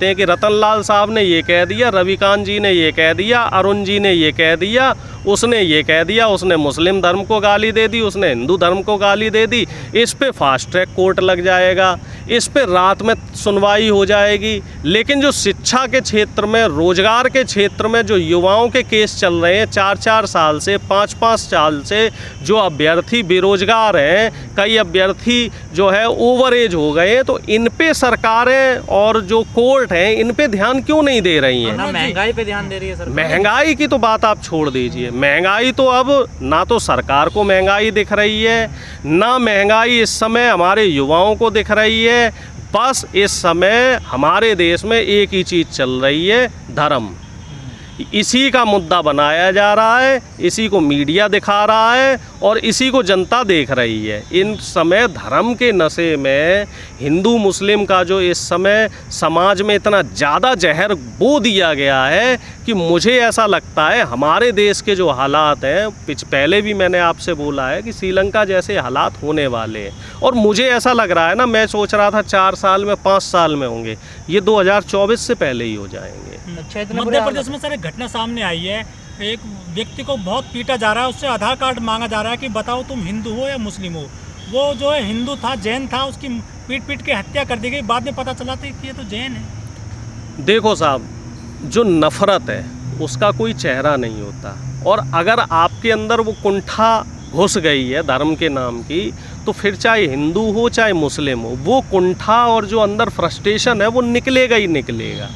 कहते हैं कि रतनलाल साहब ने ये कह दिया, रविकांत जी ने ये कह दिया, अरुण जी ने ये कह दिया, उसने ये कह दिया, उसने मुस्लिम धर्म को गाली दे दी, उसने हिंदू धर्म को गाली दे दी, इस पे फास्ट ट्रैक कोर्ट लग जाएगा, इस पे रात में सुनवाई हो जाएगी। लेकिन जो शिक्षा के क्षेत्र में, रोजगार के क्षेत्र में जो युवाओं के केस चल रहे हैं 4-4 साल से, 5-5 साल से, जो अभ्यर्थी बेरोजगार हैं, कई अभ्यर्थी जो है ओवर एज हो गए हैं, तो इन पे सरकारें और जो कोर्ट हैं इन पे ध्यान क्यों नहीं दे रही हैं? ना महंगाई पे ध्यान दे रही है सरकार। महंगाई की तो बात आप छोड़ दीजिए, महंगाई तो अब ना तो सरकार को महंगाई दिख रही है, ना महंगाई इस समय हमारे युवाओं को दिख रही है। बस इस समय हमारे देश में एक ही चीज़ चल रही है, धर्म। इसी का मुद्दा बनाया जा रहा है, इसी को मीडिया दिखा रहा है और इसी को जनता देख रही है। इन समय धर्म के नशे में हिंदू मुस्लिम का जो इस समय समाज में इतना ज़्यादा जहर बो दिया गया है कि मुझे ऐसा लगता है हमारे देश के जो हालात हैं, पहले भी मैंने आपसे बोला है कि श्रीलंका जैसे हालात होने वाले हैं। और मुझे ऐसा लग रहा है ना, मैं सोच रहा था 4 साल में, 5 साल में होंगे, ये 2024 से पहले ही हो जाएंगे। मध्य प्रदेश में सर एक घटना सामने आई है, एक व्यक्ति को बहुत पीटा जा रहा है, उससे आधार कार्ड मांगा जा रहा है कि बताओ तुम हिंदू हो या मुस्लिम हो। वो जो है हिंदू था, जैन था, उसकी पीट के हत्या कर दी गई। बाद में पता चला था कि ये तो जैन है। देखो साहब, जो नफ़रत है उसका कोई चेहरा नहीं होता, और अगर आपके अंदर वो कुंठा घुस गई है धर्म के नाम की, तो फिर चाहे हिंदू हो चाहे मुस्लिम हो, वो कुंठा और जो अंदर फ्रस्ट्रेशन है वो निकलेगा ही निकलेगा।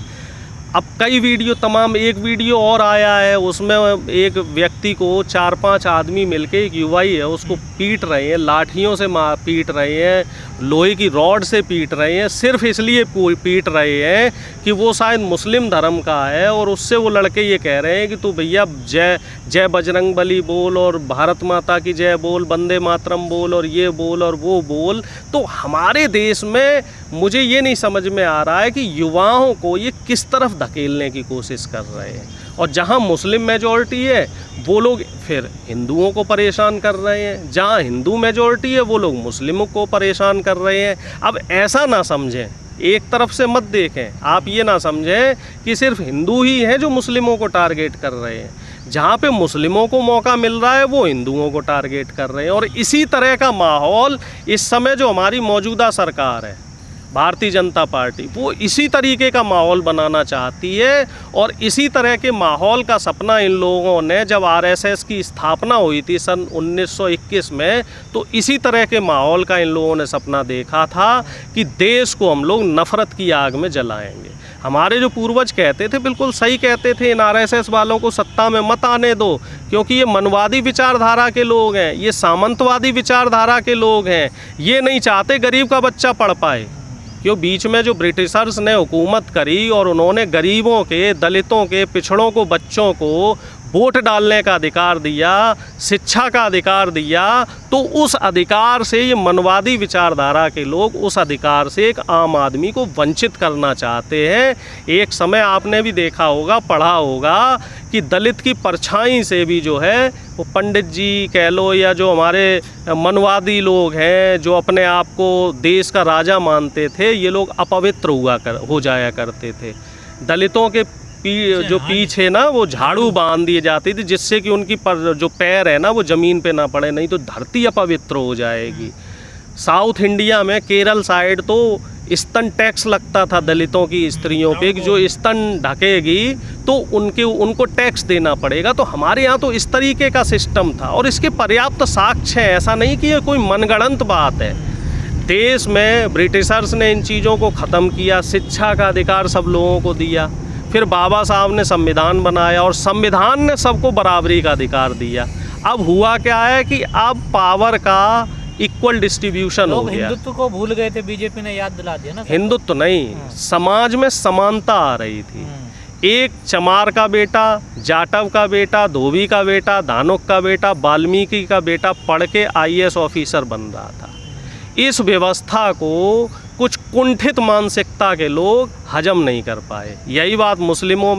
अब कई वीडियो, तमाम एक वीडियो और आया है, उसमें एक व्यक्ति को 4-5 आदमी मिलके, एक युवा ही है, उसको पीट रहे हैं, लाठियों से पीट रहे हैं, लोहे की रॉड से पीट रहे हैं, सिर्फ इसलिए पीट रहे हैं कि वो शायद मुस्लिम धर्म का है। और उससे वो लड़के ये कह रहे हैं कि तू भैया जय जय बजरंग बली बोल, और भारत माता की जय बोल, वंदे मातरम बोल, और ये बोल और वो बोल। तो हमारे देश में मुझे ये नहीं समझ में आ रहा है कि युवाओं को ये किस तरफ धकेलने की कोशिश कर रहे हैं। और जहाँ मुस्लिम मेजॉरिटी है वो लोग फिर हिंदुओं को परेशान कर रहे हैं, जहाँ हिंदू मेजॉरिटी है वो लोग मुस्लिमों को परेशान कर रहे हैं। अब ऐसा ना समझें, एक तरफ से मत देखें, आप ये ना समझें कि सिर्फ हिंदू ही हैं जो मुस्लिमों को टारगेट कर रहे हैं। जहाँ पे मुस्लिमों को मौका मिल रहा है वो हिंदुओं को टारगेट कर रहे हैं। और इसी तरह का माहौल इस समय जो हमारी मौजूदा सरकार है, भारतीय जनता पार्टी, वो इसी तरीके का माहौल बनाना चाहती है। और इसी तरह के माहौल का सपना इन लोगों ने, जब आरएसएस की स्थापना हुई थी सन 1921 में, तो इसी तरह के माहौल का इन लोगों ने सपना देखा था कि देश को हम लोग नफ़रत की आग में जलाएंगे। हमारे जो पूर्वज कहते थे, बिल्कुल सही कहते थे, इन आरएसएस वालों को सत्ता में मत आने दो, क्योंकि ये मनवादी विचारधारा के लोग हैं, ये सामंतवादी विचारधारा के लोग हैं, ये नहीं चाहते गरीब का बच्चा पढ़ पाए। क्यों बीच में जो ब्रिटिशर्स ने हुकूमत करी और उन्होंने गरीबों के, दलितों के, पिछड़ों को, बच्चों को वोट डालने का अधिकार दिया, शिक्षा का अधिकार दिया, तो उस अधिकार से ये मनवादी विचारधारा के लोग उस अधिकार से एक आम आदमी को वंचित करना चाहते हैं। एक समय आपने भी देखा होगा, पढ़ा होगा कि दलित की परछाई से भी जो है वो पंडित जी कह लो या जो हमारे मनवादी लोग हैं, जो अपने आप को देश का राजा मानते थे, ये लोग अपवित्र हो जाया करते थे। दलितों के जो पीछे ना वो झाड़ू बांध दिए जाती थी, जिससे कि उनकी जो पैर है ना वो ज़मीन पे ना पड़े, नहीं तो धरती अपवित्र हो जाएगी। साउथ इंडिया में केरल साइड तो स्तन टैक्स लगता था दलितों की स्त्रियों पे, कि जो स्तन ढकेगी तो उनको टैक्स देना पड़ेगा। तो हमारे यहाँ तो इस तरीके का सिस्टम था, और इसके पर्याप्त साक्ष्य हैं। ऐसा नहीं कि ये कोई मनगढ़ंत बात है। देश में ब्रिटिशर्स ने इन चीज़ों को ख़त्म किया, शिक्षा का अधिकार सब लोगों को दिया, फिर बाबा साहब ने संविधान बनाया और संविधान ने सबको बराबरी का अधिकार दिया। अब हुआ क्या है कि अब पावर का इक्वल डिस्ट्रीब्यूशन हो गया। हिंदुत्व को भूल गए थे, बीजेपी ने याद दिला दिया ना। हिंदुत्व नहीं, समाज में समानता आ रही थी। एक चमार का बेटा, जाटव का बेटा, धोबी का बेटा, धानुक का बेटा, वाल्मीकि का बेटा पढ़ के IAS ऑफिसर बन रहा था। इस व्यवस्था को कुछ कुंठित मानसिकता के लोग हजम नहीं कर पाए। यही बात मुस्लिमों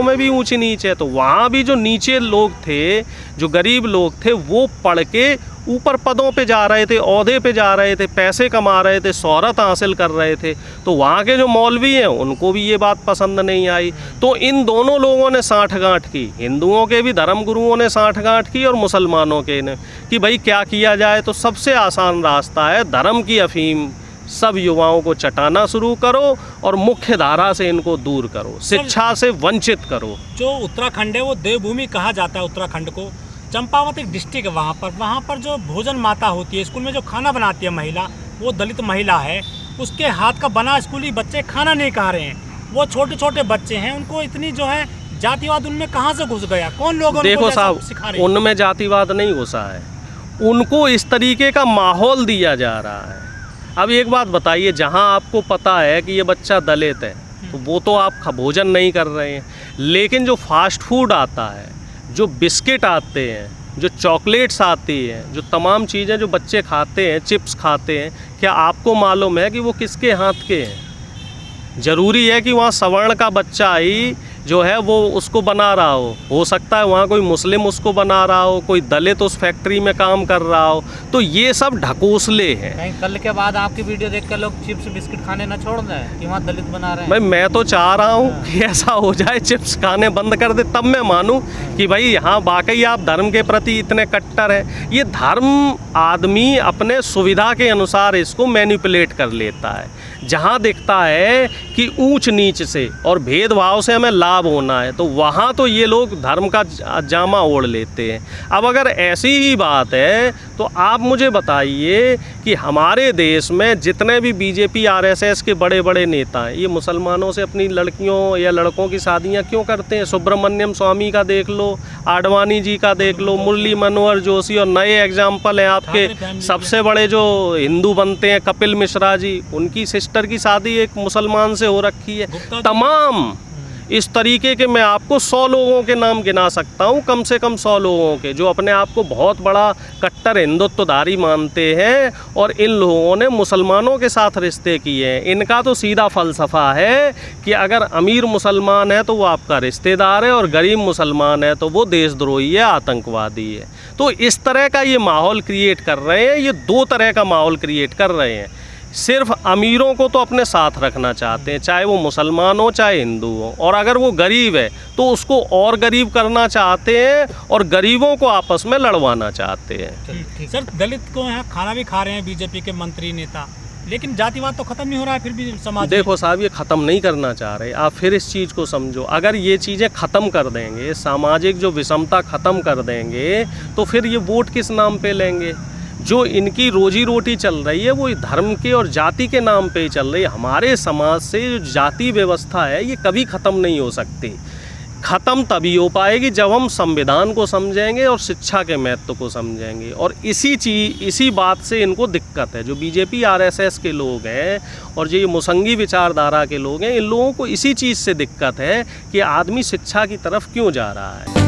में भी ऊंच नीच है। तो वहाँ भी जो नीचे लोग थे, जो गरीब लोग थे, वो पढ़ के ऊपर पदों पे जा रहे थे, ओहदे पे जा रहे थे, पैसे कमा रहे थे, शोहरत हासिल कर रहे थे, तो वहाँ के जो मौलवी हैं उनको भी ये बात पसंद नहीं आई। तो इन दोनों लोगों ने साठगांठ की, हिंदुओं के भी धर्म गुरुओं ने साठगांठ की और मुसलमानों के ने, कि भाई क्या किया जाए। तो सबसे आसान रास्ता है धर्म की अफीम सब युवाओं को चटाना शुरू करो और मुख्य धारा से इनको दूर करो, शिक्षा से वंचित करो। जो उत्तराखंड है वो देवभूमि कहा जाता है उत्तराखंड को। चंपावत एक डिस्ट्रिक्ट है, वहाँ पर जो भोजन माता होती है, स्कूल में जो खाना बनाती है महिला, वो दलित महिला है, उसके हाथ का बना स्कूली बच्चे खाना नहीं खा रहे हैं। वो छोटे छोटे बच्चे हैं, उनको इतनी जो है जातिवाद उनमें कहाँ से घुस गया, कौन लोग देखो साहब, उनमें जातिवाद नहीं घुसा है, उनको इस तरीके का माहौल दिया जा रहा है। अब एक बात बताइए, जहाँ आपको पता है कि ये बच्चा दलित है तो वो तो आप भोजन नहीं कर रहे हैं, लेकिन जो फास्ट फूड आता है, जो बिस्किट आते हैं, जो चॉकलेट्स आती हैं, जो तमाम चीज़ें जो बच्चे खाते हैं, चिप्स खाते हैं, क्या आपको मालूम है कि वो किसके हाथ के हैं? ज़रूरी है कि वहाँ सवर्ण का बच्चा ही जो है वो उसको बना रहा हो सकता है वहाँ कोई मुस्लिम उसको बना रहा हो, कोई दलित उस फैक्ट्री में काम कर रहा हो। तो ये सब ढकोसले हैं। कहीं कल के बाद आपकी वीडियो देखकर लोग चिप्स बिस्किट खाने ना छोड़ दें कि वहाँ दलित बना रहे हैं। भाई मैं तो चाह रहा हूँ कि ऐसा हो जाए, चिप्स खाने बंद कर दे, तब मैं मानूं कि भाई यहाँ वाकई आप धर्म के प्रति इतने कट्टर हैं। ये धर्म आदमी अपने सुविधा के अनुसार इसको मैनिपुलेट कर लेता है। जहाँ दिखता है कि ऊंच नीच से और भेदभाव से हमें लाभ होना है, तो वहाँ तो ये लोग धर्म का जामा ओढ़ लेते हैं। अब अगर ऐसी ही बात है तो आप मुझे बताइए कि हमारे देश में जितने भी बीजेपी आरएसएस के बड़े बड़े नेता हैं, ये मुसलमानों से अपनी लड़कियों या लड़कों की शादियाँ क्यों करते हैं? सुब्रमण्यम स्वामी का देख लो, आडवाणी जी का देख लो, मुरली मनोहर जोशी, और नए एग्जाम्पल हैं आपके सबसे बड़े जो हिंदू बनते हैं कपिल मिश्रा जी, उनकी सिस्टर की शादी एक मुसलमान से हो रखी है। तमाम इस तरीके के मैं आपको 100 लोगों के नाम गिना सकता हूँ, कम से कम 100 लोगों के, जो अपने आप को बहुत बड़ा कट्टर हिंदुत्वधारी मानते हैं और इन लोगों ने मुसलमानों के साथ रिश्ते किए हैं। इनका तो सीधा फ़लसफ़ा है कि अगर अमीर मुसलमान है तो वो आपका रिश्तेदार है और गरीब मुसलमान है तो वो देशद्रोही है, आतंकवादी है। तो इस तरह का ये माहौल क्रिएट कर रहे हैं, ये दो तरह का माहौल क्रिएट कर रहे हैं। सिर्फ अमीरों को तो अपने साथ रखना चाहते हैं, चाहे वो मुसलमान हो चाहे हिंदू हो, और अगर वो गरीब है तो उसको और गरीब करना चाहते हैं और गरीबों को आपस में लड़वाना चाहते हैं। सर, दलित को यहाँ खाना भी खा रहे हैं बीजेपी के मंत्री नेता, लेकिन जातिवाद तो खत्म नहीं हो रहा है फिर भी समाज। देखो साहब, ये ख़त्म नहीं करना चाह रहे, आप फिर इस चीज़ को समझो। अगर ये चीज़ें ख़त्म कर देंगे, सामाजिक जो विषमता ख़त्म कर देंगे, तो फिर ये वोट किस नाम पे लेंगे? जो इनकी रोजी रोटी चल रही है वो धर्म के और जाति के नाम पे ही चल रही है। हमारे समाज से जो जाति व्यवस्था है ये कभी ख़त्म नहीं हो सकती। ख़त्म तभी हो पाएगी जब हम संविधान को समझेंगे और शिक्षा के महत्व को समझेंगे। और इसी बात से इनको दिक्कत है, जो बीजेपी आरएसएस के लोग हैं और जो ये मुसंगी विचारधारा के लोग हैं, इन लोगों को इसी चीज़ से दिक्कत है कि आदमी शिक्षा की तरफ क्यों जा रहा है।